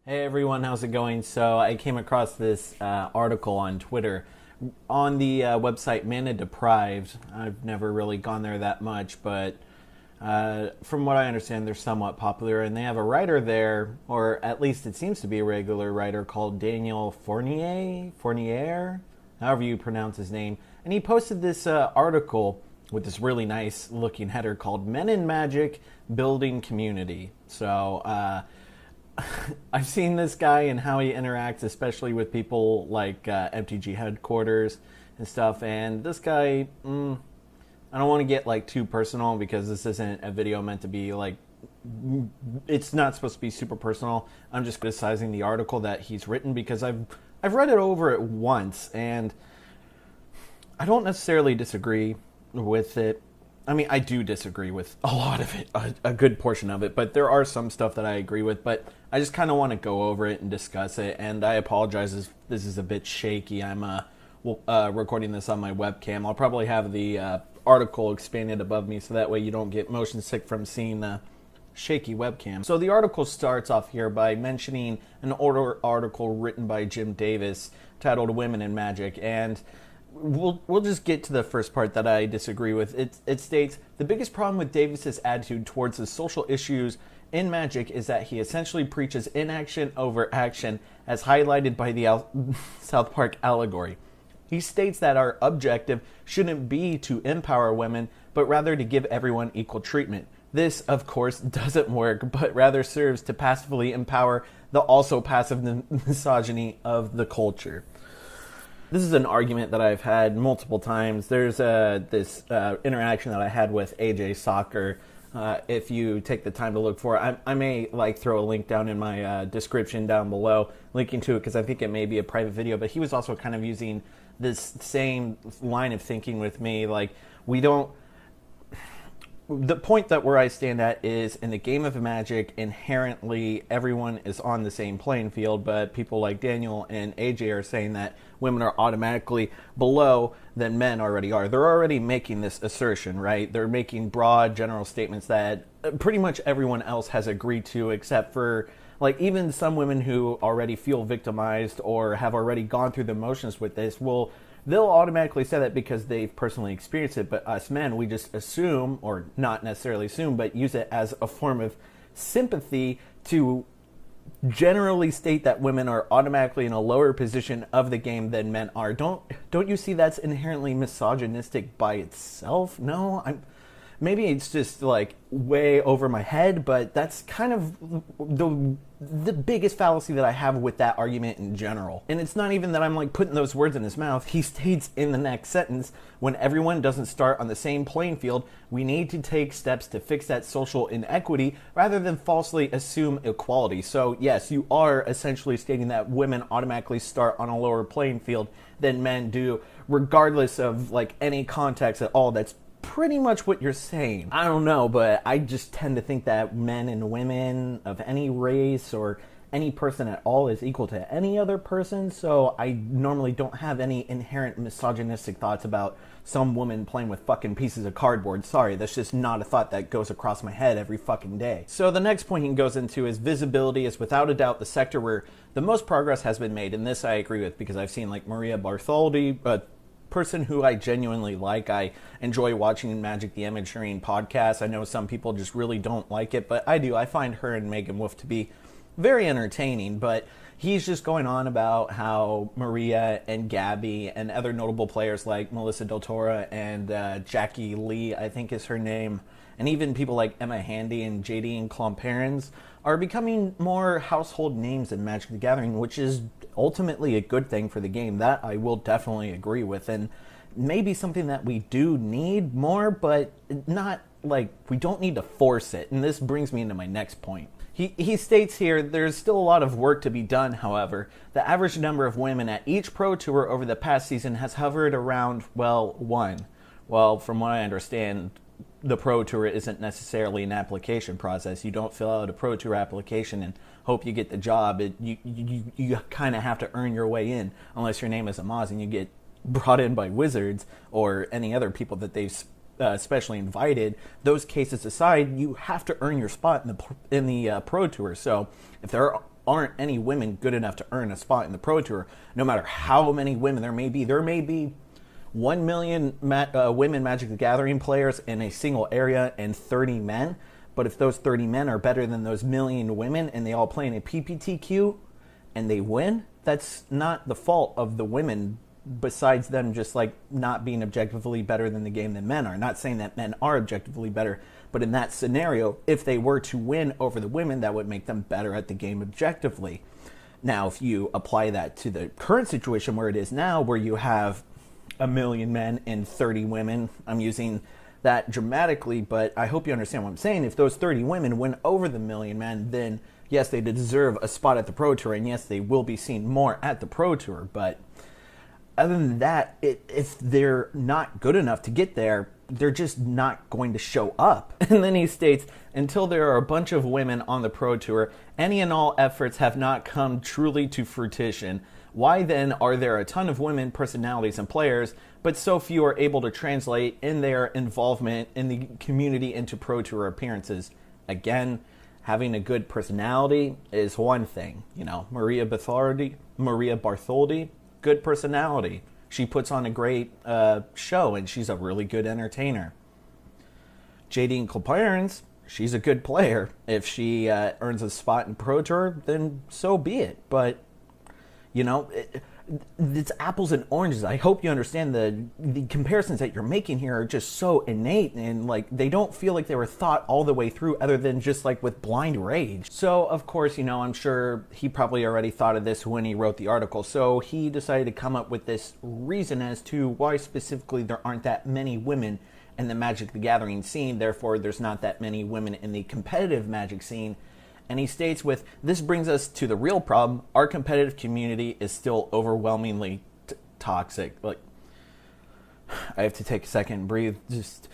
Hey everyone, how's it going? So I came across this article on Twitter on the website Mana Deprived. I've never really gone there that much, but from what I understand, they're somewhat popular, and they have a writer there, or at least it seems to be a regular writer, called Daniel Fournier, however you pronounce his name, and he posted this article with this really nice looking header called Men in Magic Building Community. So I've seen this guy and how he interacts, especially with people like MTG headquarters and stuff. And this guy, I don't want to get like too personal because this isn't a video meant to be like, it's not supposed to be super personal. I'm just criticizing the article that he's written because I've read it over it once and I don't necessarily disagree with it. I mean, I do disagree with a lot of it, a good portion of it, but there are some stuff that I agree with, but I just kind of want to go over it and discuss it, and I apologize if this is a bit shaky. I'm recording this on my webcam. I'll probably have the article expanded above me so that way you don't get motion sick from seeing the shaky webcam. So the article starts off here by mentioning an article written by Jim Davis titled Women in Magic, and We'll just get to the first part that I disagree with. It states, the biggest problem with Davis's attitude towards the social issues in Magic is that he essentially preaches inaction over action, as highlighted by the South Park allegory. He states that our objective shouldn't be to empower women, but rather to give everyone equal treatment. This, of course, doesn't work, but rather serves to passively empower the also passive misogyny of the culture. This is an argument that I've had multiple times. There's this interaction that I had with AJ Soccer. If you take the time to look for it, I may throw a link down in my description down below, linking to it because I think it may be a private video. But he was also kind of using this same line of thinking with me. The point that where I stand at is in the game of Magic, inherently everyone is on the same playing field, but people like Daniel and AJ are saying that women are automatically below than men already are. They're already making this assertion, right? They're making broad general statements that pretty much everyone else has agreed to, except for even some women who already feel victimized or have already gone through the motions with this they'll automatically say that because they've personally experienced it, but us men, we just assume, or not necessarily assume, but use it as a form of sympathy to generally state that women are automatically in a lower position of the game than men are. Don't you see that's inherently misogynistic by itself? No, maybe it's just way over my head, but that's kind of the biggest fallacy that I have with that argument in general. And it's not even that I'm putting those words in his mouth. He states in the next sentence, when everyone doesn't start on the same playing field, we need to take steps to fix that social inequity rather than falsely assume equality. So yes, you are essentially stating that women automatically start on a lower playing field than men do, regardless of any context at all. That's pretty much what you're saying. I don't know, but I just tend to think that men and women of any race or any person at all is equal to any other person, so I normally don't have any inherent misogynistic thoughts about some woman playing with fucking pieces of cardboard. Sorry, that's just not a thought that goes across my head every fucking day. So the next point he goes into is visibility is without a doubt the sector where the most progress has been made, and this I agree with because I've seen Maria Bartholdi, person who I genuinely like. I enjoy watching Magic the Imagery podcast. I know some people just really don't like it, but I do. I find her and Megan Wolf to be very entertaining, but he's just going on about how Maria and Gabby and other notable players like Melissa Del Toro and Jackie Lee, I think is her name, and even people like Emma Handy and JD and Clomperens are becoming more household names in Magic the Gathering, which is ultimately a good thing for the game. That I will definitely agree with, and maybe something that we do need more, but not we don't need to force it. And this brings me into my next point. He states here, there's still a lot of work to be done, however. The average number of women at each Pro Tour over the past season has hovered around, one. Well, from what I understand, the Pro Tour isn't necessarily an application process. You don't fill out a Pro Tour application and hope you get the job. You kind of have to earn your way in, unless your name is Amaz and you get brought in by Wizards or any other people that they've specially invited. Those cases aside, you have to earn your spot in the Pro Tour. So if there aren't any women good enough to earn a spot in the Pro Tour, no matter how many women there may be. There may be 1 million women Magic the Gathering players in a single area and 30 men. But if those 30 men are better than those million women and they all play in a PPTQ and they win, that's not the fault of the women, besides them just like not being objectively better than the game than men are. Not saying that men are objectively better, but in that scenario, if they were to win over the women, that would make them better at the game objectively. Now, if you apply that to the current situation where it is now, where you have 1 million men and 30 women, I'm using that dramatically, but I hope you understand what I'm saying. If those 30 women win over the million men, then yes, they deserve a spot at the Pro Tour, and yes, they will be seen more at the Pro Tour. But other than that, if they're not good enough to get there, they're just not going to show up. And then he states, until there are a bunch of women on the Pro Tour, any and all efforts have not come truly to fruition. Why then are there a ton of women personalities and players, but so few are able to translate in their involvement in the community into Pro Tour appearances? Again, having a good personality is one thing. You know, Maria Bartholdi, good personality. She puts on a great show, and she's a really good entertainer. Jadine Clopirons, she's a good player. If she earns a spot in Pro Tour, then so be it. But you know, it's apples and oranges. I hope you understand the comparisons that you're making here are just so innate, and like they don't feel like they were thought all the way through, other than just like with blind rage. So of course, you know, I'm sure he probably already thought of this when he wrote the article. So he decided to come up with this reason as to why specifically there aren't that many women in the Magic the Gathering scene. Therefore, there's not that many women in the competitive Magic scene. And he states this brings us to the real problem. Our competitive community is still overwhelmingly toxic. Like, I have to take a second and breathe. Just,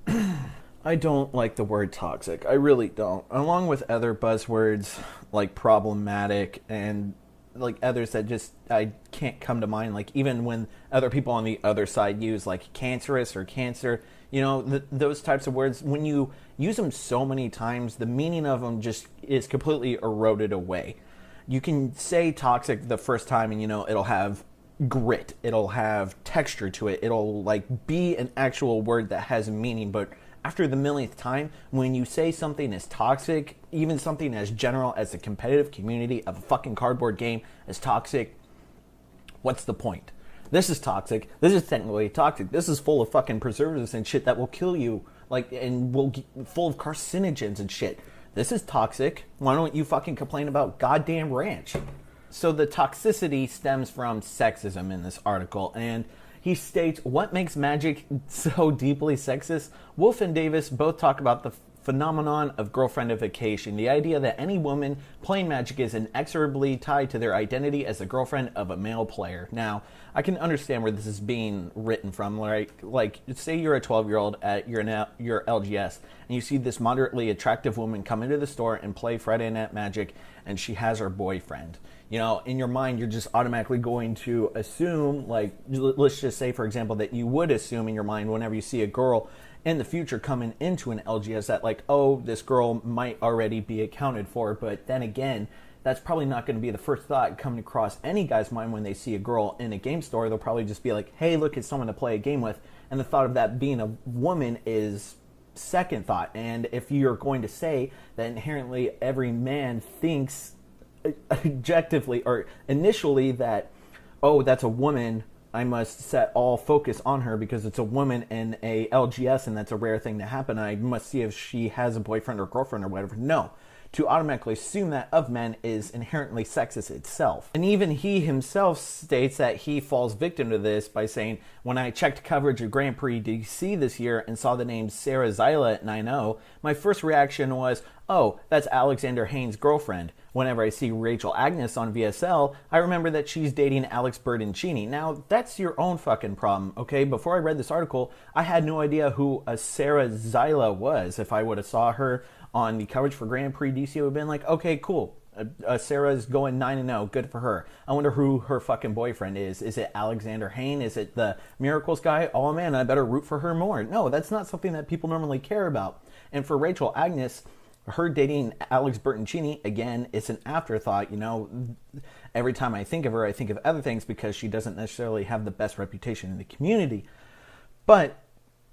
I don't like the word toxic. I really don't. Along with other buzzwords like problematic and like others that just I can't come to mind. Like even when other people on the other side use like cancerous or cancer, you know, those types of words, when you use them so many times, the meaning of them just is completely eroded away. You can say toxic the first time and, you know, it'll have grit. It'll have texture to it. It'll like be an actual word that has meaning. But after the millionth time, when you say something is toxic, even something as general as the competitive community of a fucking cardboard game is toxic, what's the point? This is toxic. This is technically toxic. This is full of fucking preservatives and shit that will kill you, like, and full of carcinogens and shit. This is toxic. Why don't you fucking complain about goddamn ranch? So the toxicity stems from sexism in this article, and he states, what makes Magic so deeply sexist? Wolf and Davis both talk about the phenomenon of girlfriendification, the idea that any woman playing Magic is inexorably tied to their identity as a girlfriend of a male player. Now, I can understand where this is being written from. Like say you're a 12-year-old at your LGS, and you see this moderately attractive woman come into the store and play Friday Night Magic, and she has her boyfriend. You know, in your mind, you're just automatically going to assume, like, let's just say, for example, that you would assume in your mind whenever you see a girl in the future coming into an LGS that, like, oh, this girl might already be accounted for. But then again, that's probably not going to be the first thought coming across any guy's mind when they see a girl in a game store. They'll probably just be like, hey, look, it's someone to play a game with. And the thought of that being a woman is second thought. And if you're going to say that inherently every man thinks objectively or initially that, oh, that's a woman, I must set all focus on her because it's a woman in a LGS and that's a rare thing to happen. I must see if she has a boyfriend or girlfriend or whatever. No. To automatically assume that of men is inherently sexist itself. And even he himself states that he falls victim to this by saying, when I checked coverage of Grand Prix DC this year and saw the name Sarah Zyla at 9-0, my first reaction was, oh, that's Alexander Haynes' girlfriend. Whenever I see Rachel Agnes on VSL, I remember that she's dating Alex Bertoncini. Now, that's your own fucking problem, okay? Before I read this article, I had no idea who a Sarah Zyla was. If I would have saw her on the coverage for Grand Prix DC, it would have been like, okay, cool. Sarah's going 9-0. Good for her. I wonder who her fucking boyfriend is. Is it Alexander Hayne? Is it the Miracles guy? Oh, man, I better root for her more. No, that's not something that people normally care about. And for Rachel Agnes, Her dating Alex Bertoncini, again, it's an afterthought. Every time I think of her, I think of other things because she doesn't necessarily have the best reputation in the community. But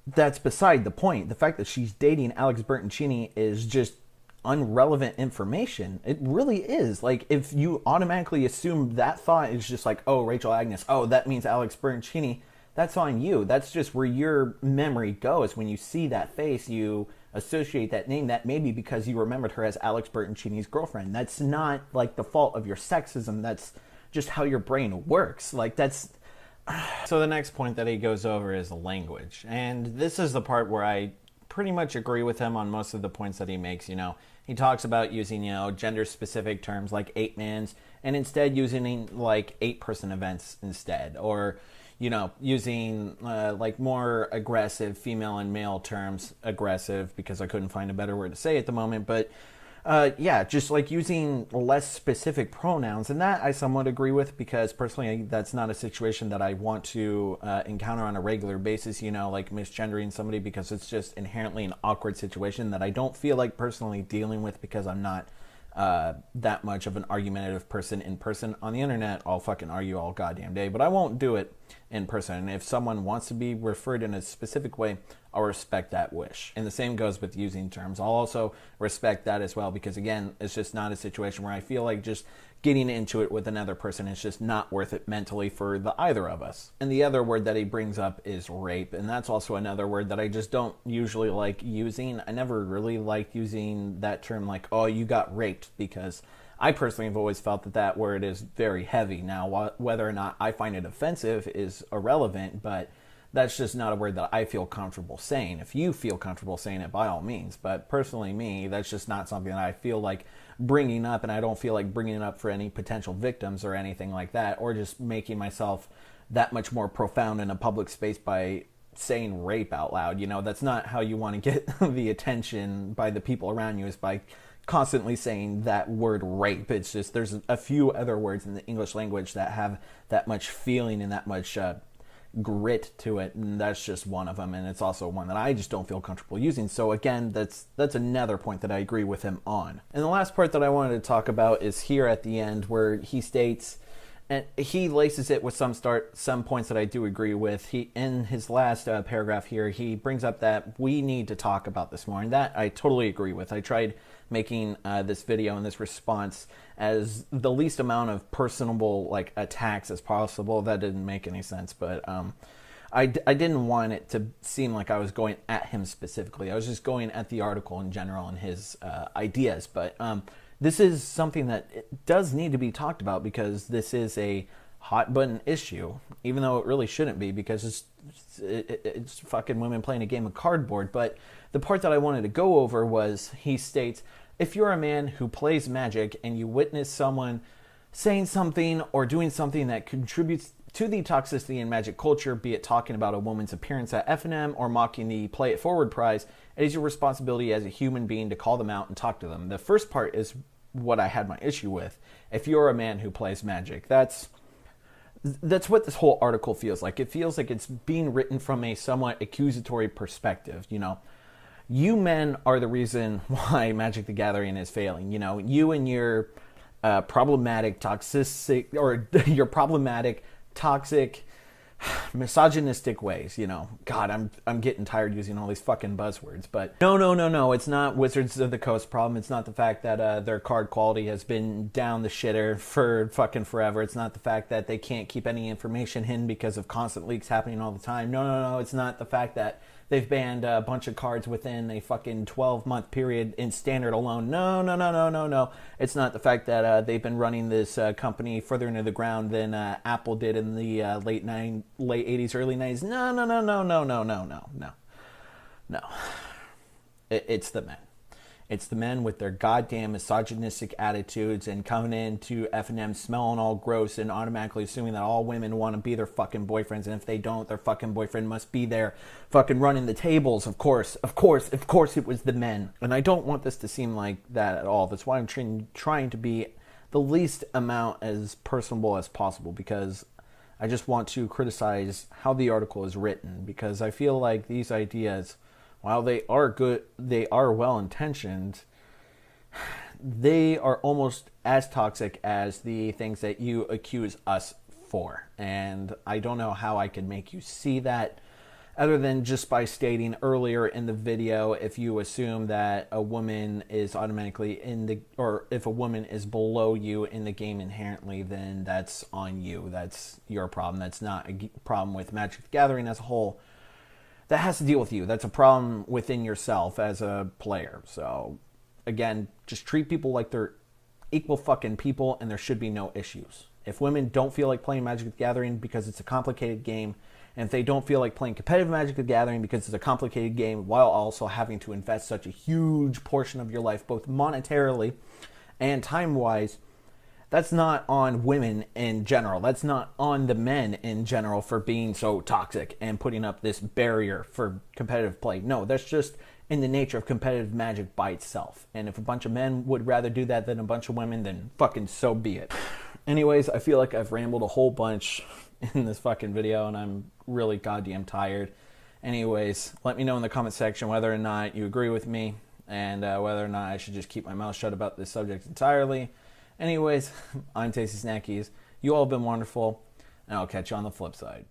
that's beside the point. The fact that she's dating Alex Bertoncini is just unrelevant information. It really is. Like, if you automatically assume that thought is just like, oh, Rachel Agnes, oh, that means Alex Bertoncini, that's on you. That's just where your memory goes. When you see that face, you associate that name. That may be because you remembered her as Alex Bertoncini's girlfriend. That's not like the fault of your sexism. That's just how your brain works. Like, that's... So the next point that he goes over is language. And this is the part where I pretty much agree with him on most of the points that he makes. He talks about using, gender-specific terms like eight-mans, and instead using like eight-person events instead. Or, using like more aggressive female and male terms. Aggressive, because I couldn't find a better word to say at the moment. But just like using less specific pronouns, and that I somewhat agree with, because personally that's not a situation that I want to encounter on a regular basis, like misgendering somebody, because it's just inherently an awkward situation that I don't feel like personally dealing with, because I'm not that much of an argumentative person in person. On the internet, I'll fucking argue all goddamn day, but I won't do it in person. And if someone wants to be referred in a specific way, I'll respect that wish. And the same goes with using terms. I'll also respect that as well, because again, it's just not a situation where I feel like just getting into it with another person is just not worth it mentally for the either of us. And the other word that he brings up is rape, and that's also another word that I just don't usually like using. I never really liked using that term like, oh, you got raped, because I personally have always felt that that word is very heavy. Now, whether or not I find it offensive is irrelevant, but that's just not a word that I feel comfortable saying. If you feel comfortable saying it, by all means. But personally, me, that's just not something that I feel like bringing up, and I don't feel like bringing it up for any potential victims or anything like that, or just making myself that much more profound in a public space by saying rape out loud. That's not how you want to get the attention by the people around you, is by constantly saying that word rape. It's just, there's a few other words in the English language that have that much feeling and that much grit to it, and that's just one of them, and it's also one that I just don't feel comfortable using. So again, that's another point that I agree with him on. And the last part that I wanted to talk about is here at the end, where he states, and he laces it with some points that I do agree with. He, in his last paragraph here, he brings up that we need to talk about this more, and that I totally agree with. I tried making this video and this response as the least amount of personable like attacks as possible. That didn't make any sense, but I didn't want it to seem like I was going at him specifically. I was just going at the article in general and his ideas. But this is something that it does need to be talked about, because this is a hot button issue, even though it really shouldn't be, because it's fucking women playing a game of cardboard. But the part that I wanted to go over was, he states, if you're a man who plays Magic and you witness someone saying something or doing something that contributes to the toxicity in Magic culture, be it talking about a woman's appearance at F&M or mocking the Play It Forward prize, it is your responsibility as a human being to call them out and talk to them. The first part is what I had my issue with. If you're a man who plays Magic, that's what this whole article feels like. It feels like it's being written from a somewhat accusatory perspective. You men are the reason why Magic the Gathering is failing. You and your problematic, toxic, misogynistic ways. God, I'm getting tired using all these fucking buzzwords. But no, it's not Wizards of the Coast problem. It's not the fact that their card quality has been down the shitter for fucking forever. It's not the fact that they can't keep any information hidden because of constant leaks happening all the time. No, it's not the fact that they've banned a bunch of cards within a fucking 12-month period in Standard alone. No. It's not the fact that they've been running this company further into the ground than Apple did in the late 80s, early 90s. No. It's the men. It's the men with their goddamn misogynistic attitudes and coming into F&M smelling all gross and automatically assuming that all women want to be their fucking boyfriends, and if they don't, their fucking boyfriend must be there fucking running the tables. Of course it was the men. And I don't want this to seem like that at all. That's why I'm trying to be the least amount as personable as possible, because I just want to criticize how the article is written, because I feel like these ideas, while they are good, they are well-intentioned, they are almost as toxic as the things that you accuse us for. And I don't know how I could make you see that other than just by stating earlier in the video, if you assume that a woman is automatically or if a woman is below you in the game inherently, then that's on you. That's your problem. That's not a problem with Magic the Gathering as a whole. That has to deal with you. That's a problem within yourself as a player. So, again, just treat people like they're equal fucking people, and there should be no issues. If women don't feel like playing Magic the Gathering because it's a complicated game, and if they don't feel like playing competitive Magic the Gathering because it's a complicated game while also having to invest such a huge portion of your life, both monetarily and time-wise, that's not on women in general. That's not on the men in general for being so toxic and putting up this barrier for competitive play. No, that's just in the nature of competitive Magic by itself. And if a bunch of men would rather do that than a bunch of women, then fucking so be it. Anyways, I feel like I've rambled a whole bunch in this fucking video, and I'm really goddamn tired. Anyways, let me know in the comment section whether or not you agree with me, and whether or not I should just keep my mouth shut about this subject entirely. Anyways, I'm Tasty Snackies. You all have been wonderful, and I'll catch you on the flip side.